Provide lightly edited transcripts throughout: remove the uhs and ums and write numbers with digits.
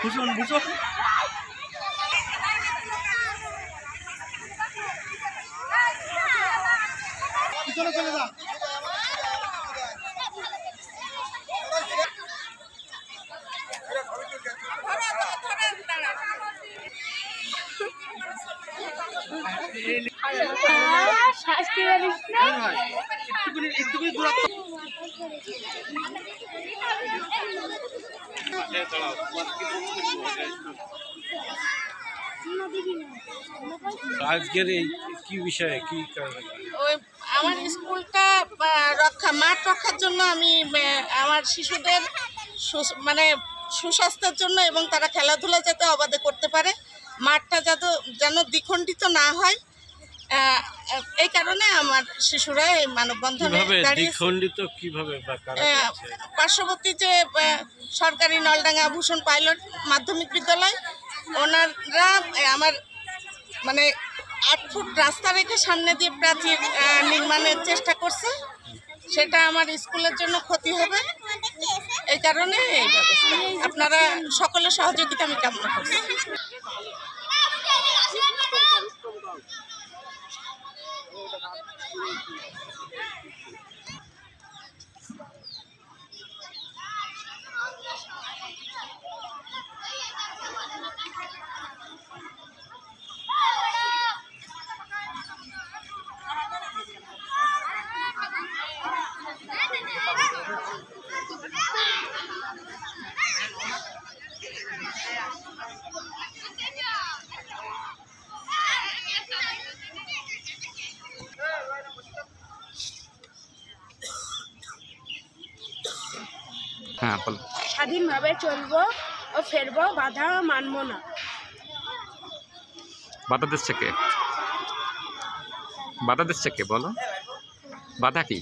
ভূষণ ভূষণ পিছনে চলে যা। একটুকুনি দূরত্ব আজকের এই কি বিষয়ে কি ওই আমার স্কুলটা মাঠ রক্ষার জন্য আমি আমার শিশুদের মানে সুস্বাস্থ্যের জন্য এবং তারা খেলাধুলা যাতে অবাধে করতে পারে, মাঠটা যেন দ্বিখণ্ডিত না হয়, এই কারণে আমার শিশুরা এই মানববন্ধনে পার্শ্ববর্তী যে সরকারি নলডাঙ্গা ভূষণ পাইলট মাধ্যমিক বিদ্যালয়, ওনারা আমার মানে 8 ফুট রাস্তা রেখে সামনে দিয়ে প্রাচীর নির্মাণের চেষ্টা করছে, সেটা আমার স্কুলের জন্য ক্ষতি হবে। এই কারণে এই ব্যবস্থা, আপনারা সকলের সহযোগিতা আমি কামনা করছি। স্বাধীনভাবে চলবো ও ফেরবো, বাধা মানবো না। বাধা দিচ্ছে কে? বাধা দিচ্ছে কে বলো? বাধা কি?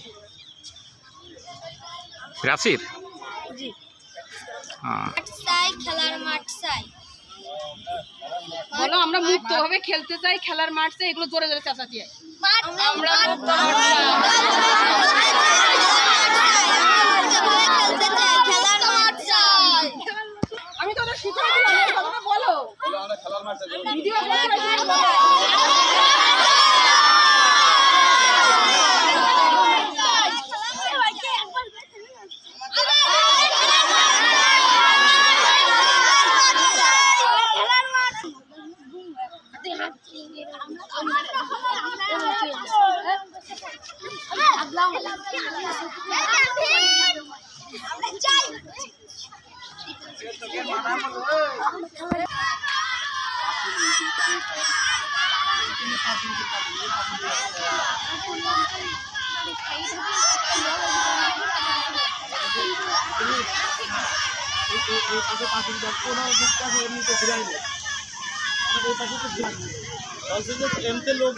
প্রাচীর? জি। খেলার মাঠ চাই। বলো আমরা মুক্তভাবে খেলতে চাই, খেলার মাঠ চাই, এগুলো জোরে জোরে চাচাতি। আমরা আমি তো শিখে বলো ভিডিও एमते लोग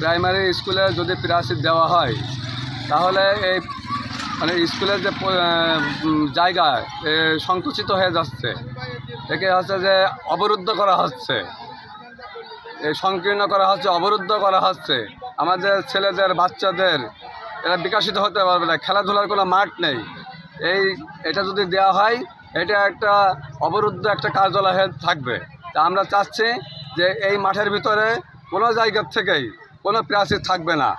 প্রাইমারি স্কুলে যদি প্রাচীর দেওয়া হয় তাহলে এই মানে স্কুলের যে জায়গা সংকুচিত হয়ে যাচ্ছে, একে হচ্ছে যে অবরুদ্ধ করা হচ্ছে, সংকীর্ণ করা হচ্ছে, অবরুদ্ধ করা হচ্ছে। আমাদের ছেলেদের বাচ্চাদের এরা বিকশিত হতে পারবে না, খেলাধুলার কোনো মাঠ নেই। এটা যদি দেওয়া হয় এটা একটা অবরুদ্ধ একটা কার্যালয় হয়ে থাকবে। তা আমরা চাচ্ছি যে এই মাঠের ভিতরে কোনো জায়গার থেকেই কোনো প্রাচীর থাকবে না।